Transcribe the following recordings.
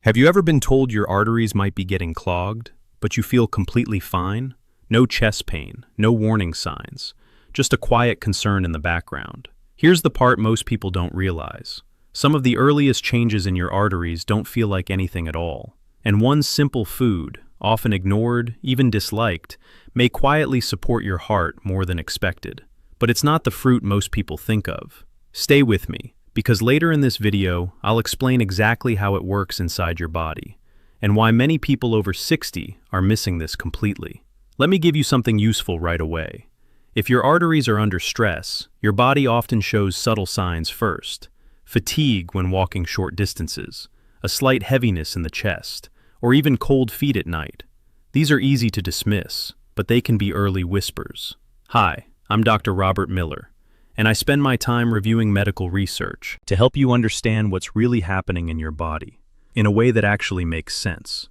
Have you ever been told your arteries might be getting clogged, but you feel completely fine? No chest pain, no warning signs, just a quiet concern in the background. Here's the part most people don't realize. Some of the earliest changes in your arteries don't feel like anything at all. And one simple food, often ignored, even disliked, may quietly support your heart more than expected. But it's not the fruit most people think of. Stay with me, because later in this video, I'll explain exactly how it works inside your body, and why many people over 60 are missing this completely. Let me give you something useful right away. If your arteries are under stress, your body often shows subtle signs first. Fatigue when walking short distances, a slight heaviness in the chest, or even cold feet at night. These are easy to dismiss, but they can be early whispers. Hi, I'm Dr. Robert Miller, and I spend my time reviewing medical research to help you understand what's really happening in your body, in a way that actually makes sense.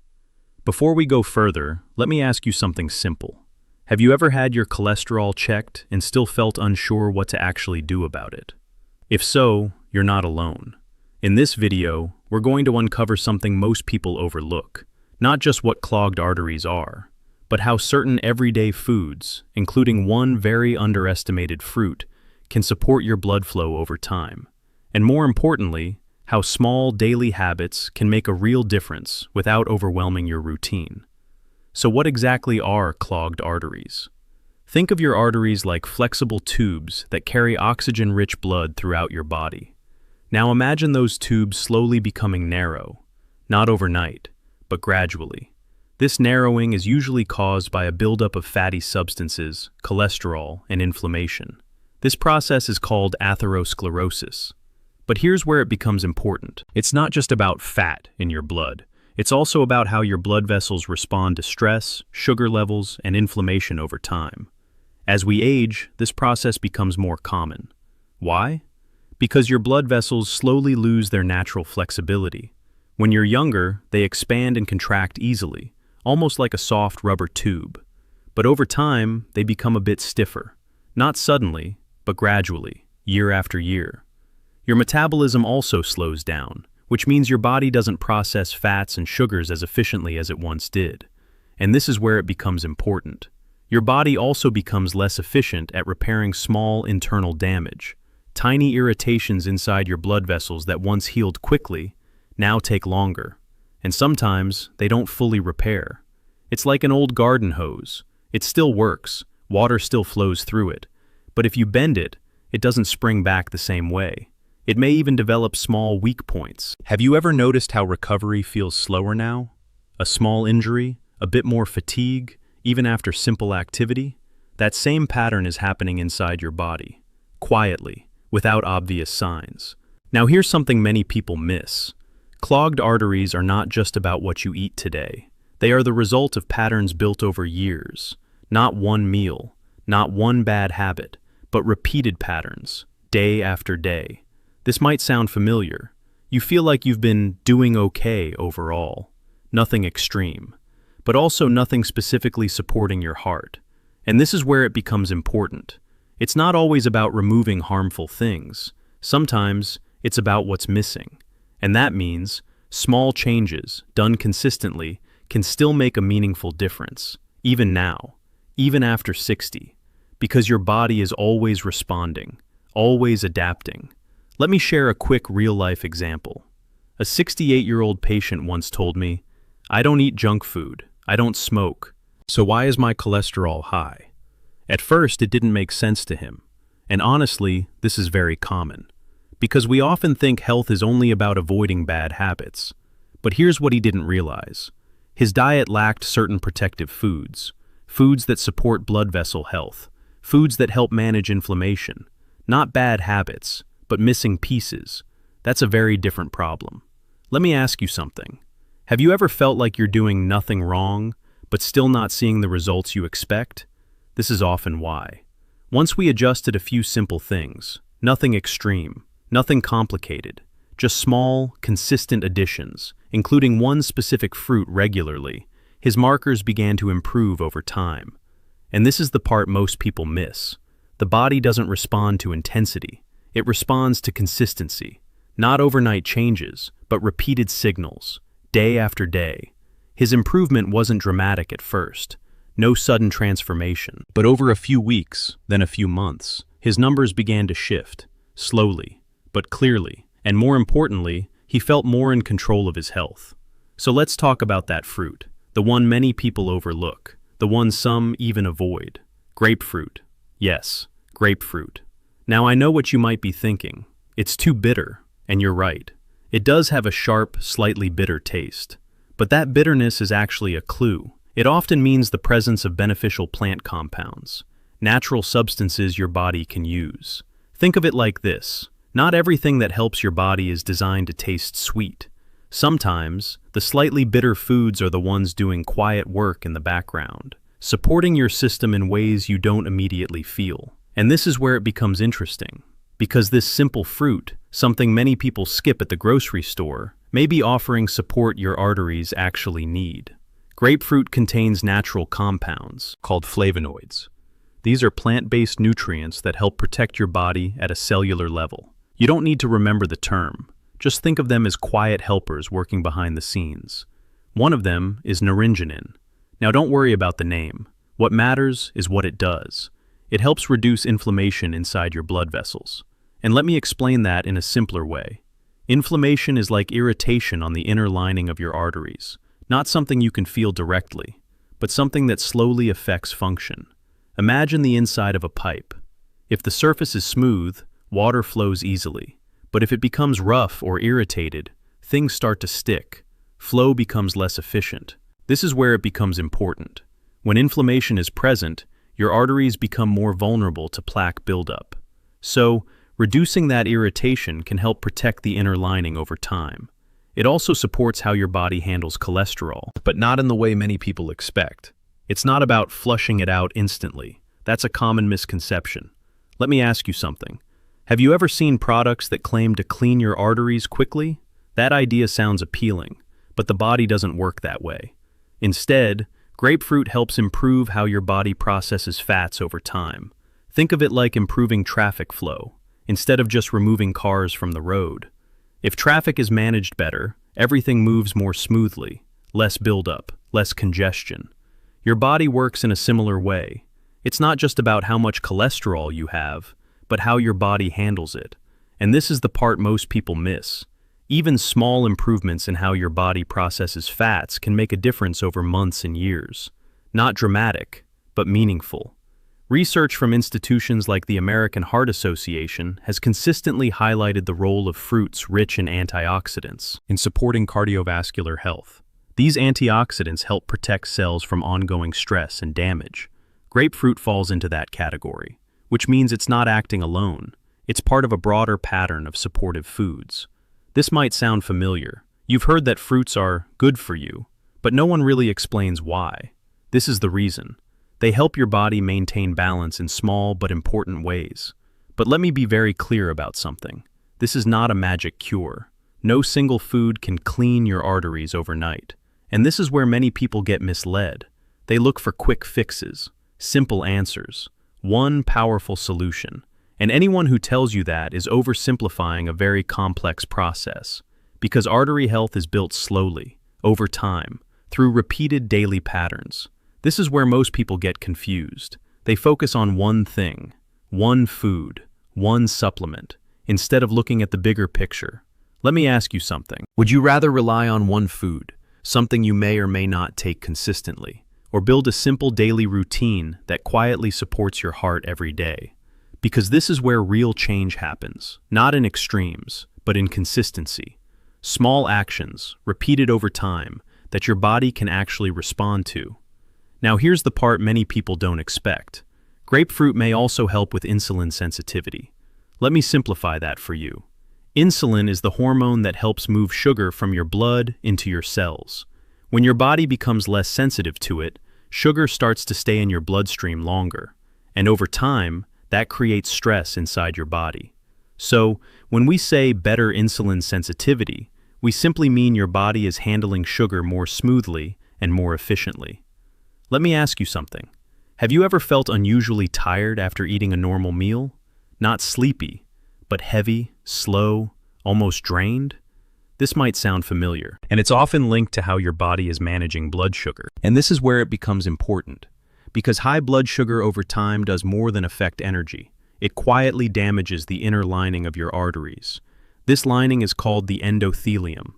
Before we go further, let me ask you something simple. Have you ever had your cholesterol checked and still felt unsure what to actually do about it? If so, you're not alone. In this video, we're going to uncover something most people overlook, not just what clogged arteries are, but how certain everyday foods, including one very underestimated fruit, can support your blood flow over time. And more importantly, how small daily habits can make a real difference without overwhelming your routine. So what exactly are clogged arteries? Think of your arteries like flexible tubes that carry oxygen-rich blood throughout your body. Now imagine those tubes slowly becoming narrow, not overnight, but gradually. This narrowing is usually caused by a buildup of fatty substances, cholesterol, and inflammation. This process is called atherosclerosis. But here's where it becomes important. It's not just about fat in your blood. It's also about how your blood vessels respond to stress, sugar levels, and inflammation over time. As we age, this process becomes more common. Why? Because your blood vessels slowly lose their natural flexibility. When you're younger, they expand and contract easily, almost like a soft rubber tube. But over time, they become a bit stiffer. Not suddenly, but gradually, year after year. Your metabolism also slows down, which means your body doesn't process fats and sugars as efficiently as it once did. And this is where it becomes important. Your body also becomes less efficient at repairing small internal damage. Tiny irritations inside your blood vessels that once healed quickly now take longer. And sometimes they don't fully repair. It's like an old garden hose. It still works, water still flows through it. But if you bend it, it doesn't spring back the same way. It may even develop small weak points. Have you ever noticed how recovery feels slower now? A small injury, a bit more fatigue, even after simple activity? That same pattern is happening inside your body, quietly, without obvious signs. Now here's something many people miss. Clogged arteries are not just about what you eat today. They are the result of patterns built over years. Not one meal, not one bad habit, but repeated patterns, day after day. This might sound familiar. You feel like you've been doing okay overall. Nothing extreme, but also nothing specifically supporting your heart. And this is where it becomes important. It's not always about removing harmful things. Sometimes it's about what's missing. And that means small changes, done consistently, can still make a meaningful difference, even now, even after 60, because your body is always responding, always adapting. Let me share a quick real-life example. A 68-year-old patient once told me, "I don't eat junk food, I don't smoke, so why is my cholesterol high?" At first, it didn't make sense to him. And honestly, this is very common. Because we often think health is only about avoiding bad habits. But here's what he didn't realize. His diet lacked certain protective foods. Foods that support blood vessel health. Foods that help manage inflammation. Not bad habits, but missing pieces. That's a very different problem. Let me ask you something. Have you ever felt like you're doing nothing wrong, but still not seeing the results you expect? This is often why. Once we adjusted a few simple things, nothing extreme, nothing complicated, just small, consistent additions, including one specific fruit regularly, his markers began to improve over time. And this is the part most people miss. The body doesn't respond to intensity. It responds to consistency. Not overnight changes, but repeated signals. day after day. His improvement wasn't dramatic at first, no sudden transformation. But over a few weeks, then a few months, his numbers began to shift, slowly, but clearly. And more importantly, he felt more in control of his health. So let's talk about that fruit, the one many people overlook, the one some even avoid. Grapefruit. Yes, grapefruit. Now I know what you might be thinking. It's too bitter, and you're right. It does have a sharp, slightly bitter taste. But that bitterness is actually a clue. It often means the presence of beneficial plant compounds, natural substances your body can use. Think of it like this. Not everything that helps your body is designed to taste sweet. Sometimes, the slightly bitter foods are the ones doing quiet work in the background, supporting your system in ways you don't immediately feel. And this is where it becomes interesting, because this simple fruit, something many people skip at the grocery store, may be offering support your arteries actually need. Grapefruit contains natural compounds called flavonoids. These are plant-based nutrients that help protect your body at a cellular level. You don't need to remember the term. Just think of them as quiet helpers working behind the scenes. One of them is naringenin. Now don't worry about the name. What matters is what it does. It helps reduce inflammation inside your blood vessels. And let me explain that in a simpler way. Inflammation is like irritation on the inner lining of your arteries, not something you can feel directly, but something that slowly affects function. Imagine the inside of a pipe. If the surface is smooth, water flows easily, but if it becomes rough or irritated, things start to stick. Flow becomes less efficient. This is where it becomes important. When inflammation is present, your arteries become more vulnerable to plaque buildup. So, reducing that irritation can help protect the inner lining over time. It also supports how your body handles cholesterol, but not in the way many people expect. It's not about flushing it out instantly. That's a common misconception. Let me ask you something. Have you ever seen products that claim to clean your arteries quickly? That idea sounds appealing, but the body doesn't work that way. Instead, grapefruit helps improve how your body processes fats over time. Think of it like improving traffic flow, instead of just removing cars from the road. If traffic is managed better, everything moves more smoothly, less buildup, less congestion. Your body works in a similar way. It's not just about how much cholesterol you have, but how your body handles it. And this is the part most people miss. Even small improvements in how your body processes fats can make a difference over months and years. Not dramatic, but meaningful. Research from institutions like the American Heart Association has consistently highlighted the role of fruits rich in antioxidants in supporting cardiovascular health. These antioxidants help protect cells from ongoing stress and damage. Grapefruit falls into that category, which means it's not acting alone. It's part of a broader pattern of supportive foods. This might sound familiar. You've heard that fruits are good for you, but no one really explains why. This is the reason. They help your body maintain balance in small but important ways. But let me be very clear about something. This is not a magic cure. No single food can clean your arteries overnight. And this is where many people get misled. They look for quick fixes, simple answers, one powerful solution. And anyone who tells you that is oversimplifying a very complex process. Because artery health is built slowly, over time, through repeated daily patterns. This is where most people get confused. They focus on one thing, one food, one supplement, instead of looking at the bigger picture. Let me ask you something. Would you rather rely on one food, something you may or may not take consistently, or build a simple daily routine that quietly supports your heart every day? Because this is where real change happens, not in extremes, but in consistency. Small actions, repeated over time, that your body can actually respond to. Now here's the part many people don't expect. Grapefruit may also help with insulin sensitivity. Let me simplify that for you. Insulin is the hormone that helps move sugar from your blood into your cells. When your body becomes less sensitive to it, sugar starts to stay in your bloodstream longer. And over time, that creates stress inside your body. So, when we say better insulin sensitivity, we simply mean your body is handling sugar more smoothly and more efficiently. Let me ask you something. Have you ever felt unusually tired after eating a normal meal? Not sleepy, but heavy, slow, almost drained? This might sound familiar, and it's often linked to how your body is managing blood sugar. And this is where it becomes important, because high blood sugar over time does more than affect energy. It quietly damages the inner lining of your arteries. This lining is called the endothelium.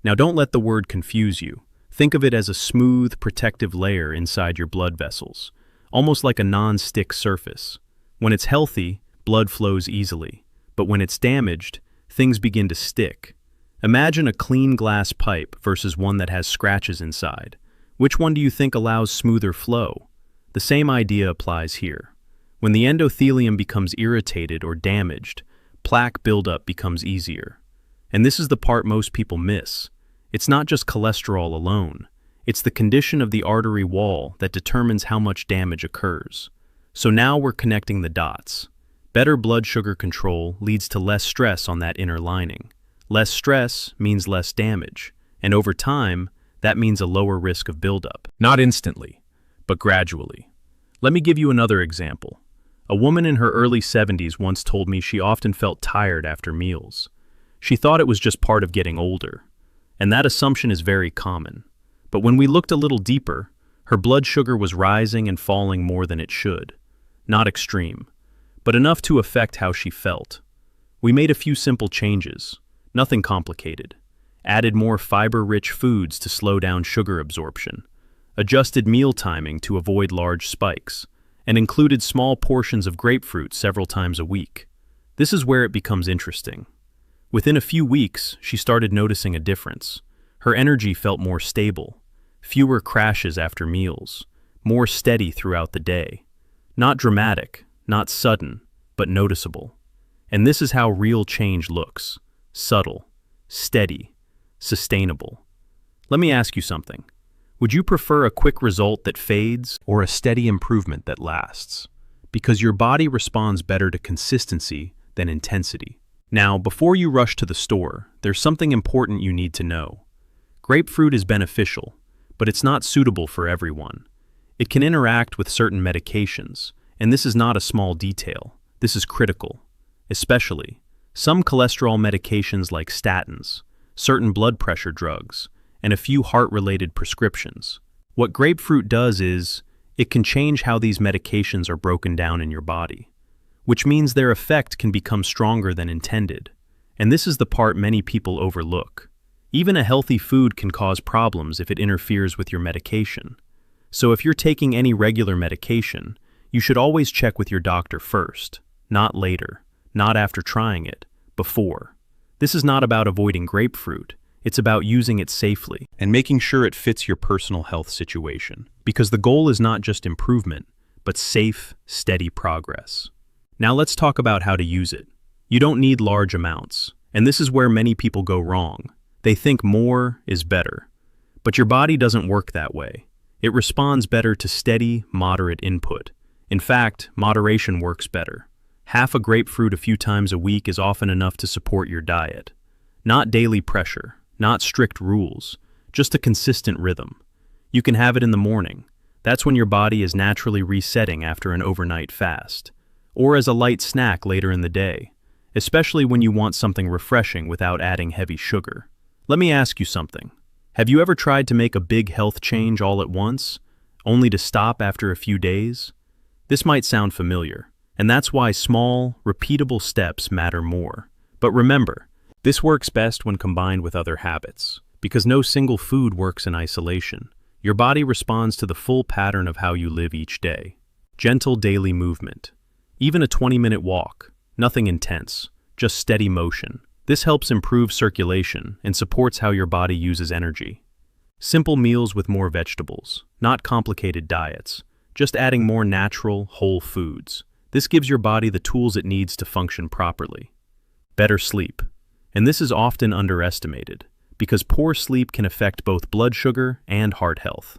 Now don't let the word confuse you. Think of it as a smooth, protective layer inside your blood vessels, almost like a non-stick surface. When it's healthy, blood flows easily, but when it's damaged, things begin to stick. Imagine a clean glass pipe versus one that has scratches inside. Which one do you think allows smoother flow? The same idea applies here. When the endothelium becomes irritated or damaged, plaque buildup becomes easier. And this is the part most people miss. It's not just cholesterol alone. It's the condition of the artery wall that determines how much damage occurs. So now we're connecting the dots. Better blood sugar control leads to less stress on that inner lining. Less stress means less damage, and over time, that means a lower risk of buildup. Not instantly, but gradually. Let me give you another example. A woman in her early 70s once told me she often felt tired after meals. She thought it was just part of getting older, and that assumption is very common. But when we looked a little deeper, her blood sugar was rising and falling more than it should. Not extreme, but enough to affect how she felt. We made a few simple changes. Nothing complicated. Added more fiber-rich foods to slow down sugar absorption, adjusted meal timing to avoid large spikes, and included small portions of grapefruit several times a week. This is where it becomes interesting. Within a few weeks, she started noticing a difference. Her energy felt more stable, fewer crashes after meals, more steady throughout the day. Not dramatic, not sudden, but noticeable. And this is how real change looks. Subtle, steady, sustainable. Let me ask you something. Would you prefer a quick result that fades or a steady improvement that lasts? Because your body responds better to consistency than intensity. Now, before you rush to the store, there's something important you need to know. Grapefruit is beneficial, but it's not suitable for everyone. It can interact with certain medications, and this is not a small detail. This is critical, especially some cholesterol medications like statins, certain blood pressure drugs, and a few heart-related prescriptions. What grapefruit does is, it can change how these medications are broken down in your body, which means their effect can become stronger than intended. And this is the part many people overlook. Even a healthy food can cause problems if it interferes with your medication. So if you're taking any regular medication, you should always check with your doctor first, not later, not after trying it, before. This is not about avoiding grapefruit. It's about using it safely and making sure it fits your personal health situation. Because the goal is not just improvement, but safe, steady progress. Now let's talk about how to use it. You don't need large amounts, and this is where many people go wrong. They think more is better. But your body doesn't work that way. It responds better to steady, moderate input. In fact, moderation works better. Half a grapefruit a few times a week is often enough to support your diet. Not daily pressure, not strict rules, just a consistent rhythm. You can have it in the morning. That's when your body is naturally resetting after an overnight fast. Or as a light snack later in the day, especially when you want something refreshing without adding heavy sugar. Let me ask you something. Have you ever tried to make a big health change all at once, only to stop after a few days? This might sound familiar, and that's why small, repeatable steps matter more. But remember, this works best when combined with other habits, because no single food works in isolation. Your body responds to the full pattern of how you live each day. Gentle daily movement. Even a 20-minute walk, nothing intense, just steady motion. This helps improve circulation and supports how your body uses energy. Simple meals with more vegetables, not complicated diets, just adding more natural, whole foods. This gives your body the tools it needs to function properly. Better sleep. And this is often underestimated, because poor sleep can affect both blood sugar and heart health.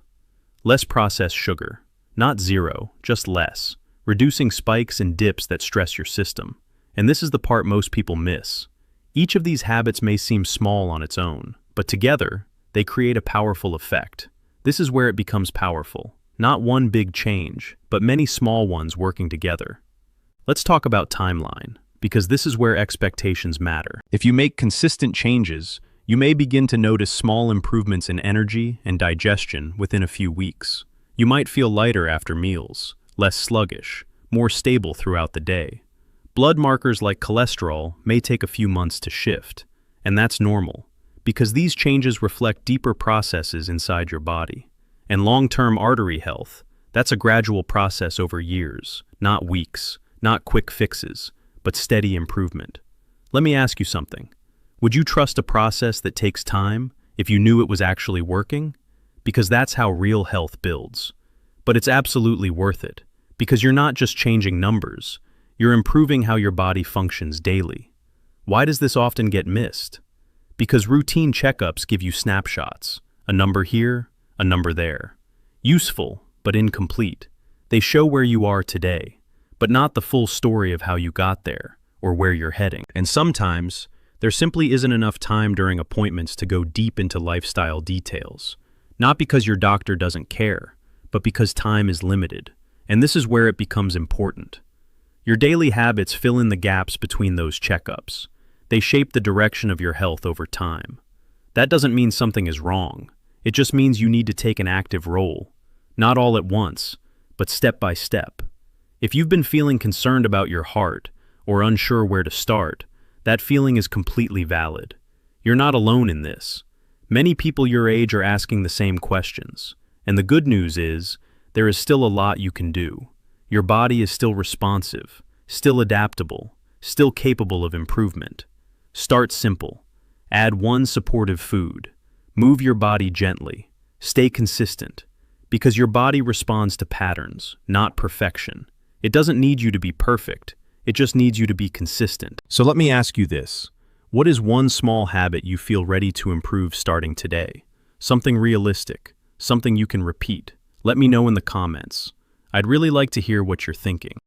Less processed sugar, not zero, just less, reducing spikes and dips that stress your system. And this is the part most people miss. Each of these habits may seem small on its own, but together, they create a powerful effect. This is where it becomes powerful. Not one big change, but many small ones working together. Let's talk about timeline, because this is where expectations matter. If you make consistent changes, You may begin to notice small improvements in energy and digestion within a few weeks. You might feel lighter after meals, less sluggish, more stable throughout the day. Blood markers like cholesterol may take a few months to shift, and that's normal, because these changes reflect deeper processes inside your body. And long-term artery health, that's a gradual process over years, not weeks, not quick fixes, but steady improvement. Let me ask you something. Would you trust a process that takes time if you knew it was actually working? Because that's how real health builds. But it's absolutely worth it, because you're not just changing numbers, you're improving how your body functions daily. Why does this often get missed? Because routine checkups give you snapshots, a number here, a number there. Useful, but incomplete. They show where you are today, but not the full story of how you got there or where you're heading. And sometimes, there simply isn't enough time during appointments to go deep into lifestyle details. Not because your doctor doesn't care, but because time is limited. And this is where it becomes important. Your daily habits fill in the gaps between those checkups. They shape the direction of your health over time. That doesn't mean something is wrong. It just means you need to take an active role. Not all at once, but step by step. If you've been feeling concerned about your heart or unsure where to start, that feeling is completely valid. You're not alone in this. Many people your age are asking the same questions. And the good news is, there is still a lot you can do. Your body is still responsive, still adaptable, still capable of improvement. Start simple. Add one supportive food. Move your body gently. Stay consistent. Because your body responds to patterns, not perfection. It doesn't need you to be perfect. It just needs you to be consistent. So let me ask you this. What is one small habit you feel ready to improve starting today? Something realistic, something you can repeat. Let me know in the comments. I'd really like to hear what you're thinking.